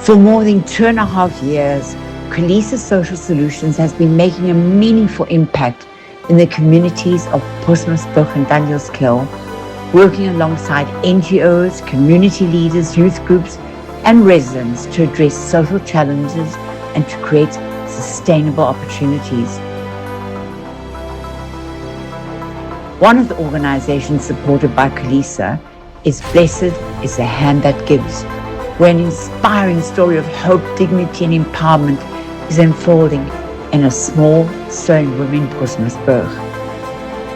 For more than 2.5 years, Kulisa Social Solutions has been making a meaningful impact in the communities of Postmasburg and Danielskill, working alongside NGOs, community leaders, youth groups, and residents to address social challenges and to create sustainable opportunities. One of the organizations supported by Kulisa is Blessed is the Hand That Gives, where an inspiring story of hope, dignity, and empowerment is unfolding in a small sewing room in Postmasburg.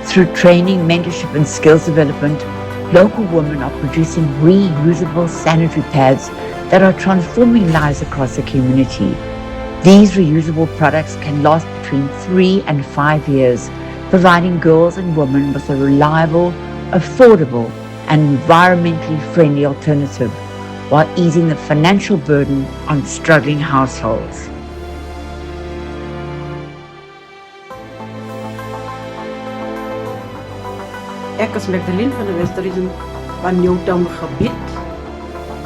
Through training, mentorship, and skills development, local women are producing reusable sanitary pads that are transforming lives across the community. These reusable products can last between 3 and 5 years, providing girls and women with a reliable, affordable, and environmentally friendly alternative, while easing the financial burden on struggling households. Ek is Magdalene van die West-Region van Newtown gebied.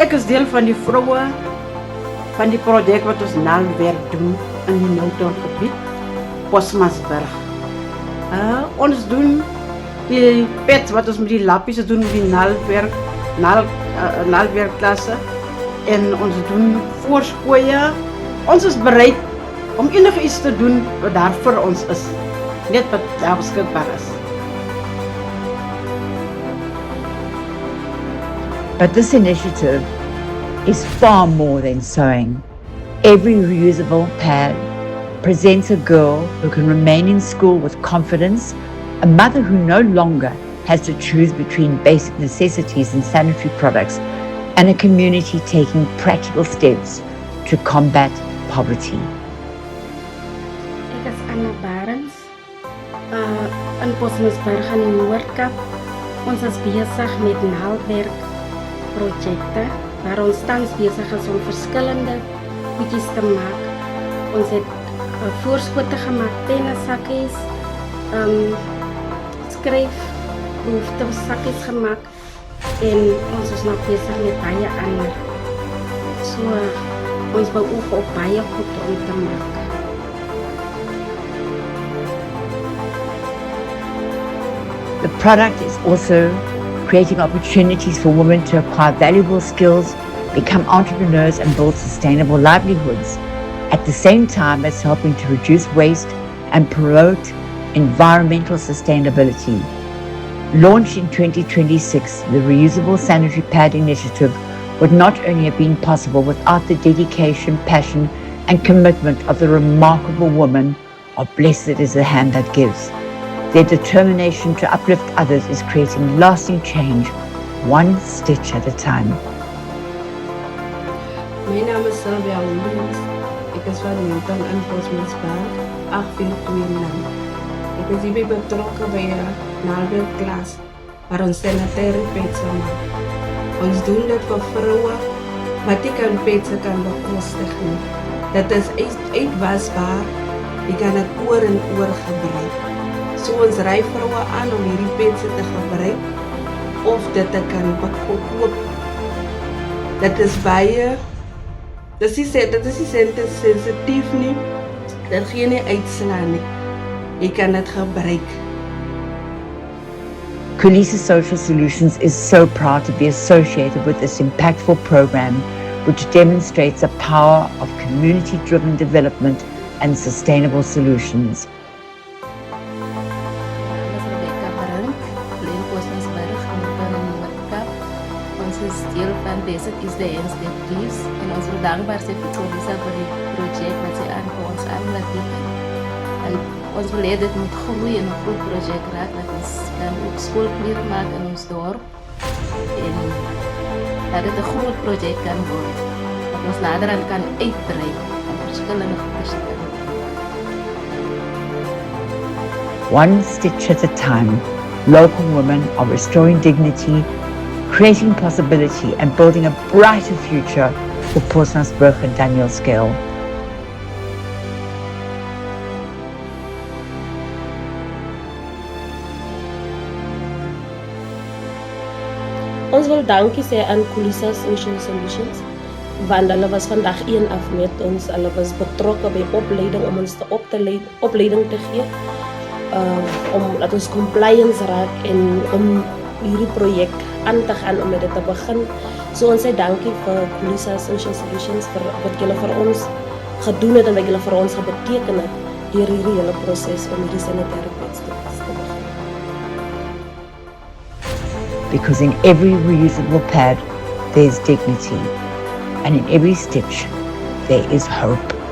Ek is deel van die vroue van die projek wat ons naalwerk doen in die Newtown gebied, Postmasburg. Ons doen die pets wat ons met die lappies doen met die naalwerkklasse en ons doen voorskooie. Ons is bereid om enige iets te doen wat daar vir ons is, net wat daar beskikbaar is. But this initiative is far more than sewing. Every reusable pad presents a girl who can remain in school with confidence, a mother who no longer has to choose between basic necessities and sanitary products, and a community taking practical steps to combat poverty. Ek is Anna Barends, in Postmasburg in die Noordkap. Ons is besig met naaldwerkprojekte, waar ons tans besig is om verskillende goedjies te maak. Ons het voorskote gemaak, penne sakkies, skryf behoeftesakkies gemaak en ons is nog besig met baie ander. So ons beoog op baie goed om te maak. The product is also creating opportunities for women to acquire valuable skills, become entrepreneurs, and build sustainable livelihoods. At the same time as helping to reduce waste and promote environmental sustainability. Launched in 2026, the Reusable Sanitary Pad Initiative would not only have been possible without the dedication, passion, and commitment of the remarkable women of Blessed is the Hand That Gives. Their determination to uplift others is creating lasting change, one stitch at a time. My naam is Sylvia Williams. Ek is van Newtown in Postmasburg, 8429. Ek is hierbij betrokken bij een naalwerkklas waar ons sanitary pads maak. Ons doen dit voor vrouwen wat die kan pads kan bekostigen. Dat is uitwasbaar, die kan het oor en oor gebruiken. So ons ry vrouwen aan om hierdie pads te gebruiken of dit te kan koop. Dat is baie, dit is sensitief nie, dat gee nie uitslaan nie. Jy kan dit gebruik. Kulisa Social Solutions is so proud to be associated with this impactful program, which demonstrates the power of community-driven development and sustainable solutions. Deel van Blessed is the Hand That Gives en ons wil dankbaar zijn voor Kulisa voor dit project wat ze aan voor ons aan laat bieden. En ons wil dat het moet groeien en een goed project raakt, dat ons kan ook schoolkleren maken in ons dorp en dat het een groot project kan worden. Dat ons naderhand kan uitbreiden en verschillende groepen kan doen. One stitch at a time, local women are restoring dignity, creating possibility and building a brighter future for Postmasburg and Danielskill. Ons wil dankie sê aan Kulisa Social Solutions Want hulle was vandag 1 af met ons. Hulle was betrokke by opleiding om ons opleiding te gee. Om dat ons compliance raak en om hierdie projek aan te gaan om met dit te begin. So ons sê dankie vir Khulisa Social Solutions vir wat julle vir ons gedoen het en wat julle vir ons beteken het deur hierdie hele proses om hierdie sanitêre pads te begin. Because in every reusable pad, there's dignity. And in every stitch, there is hope.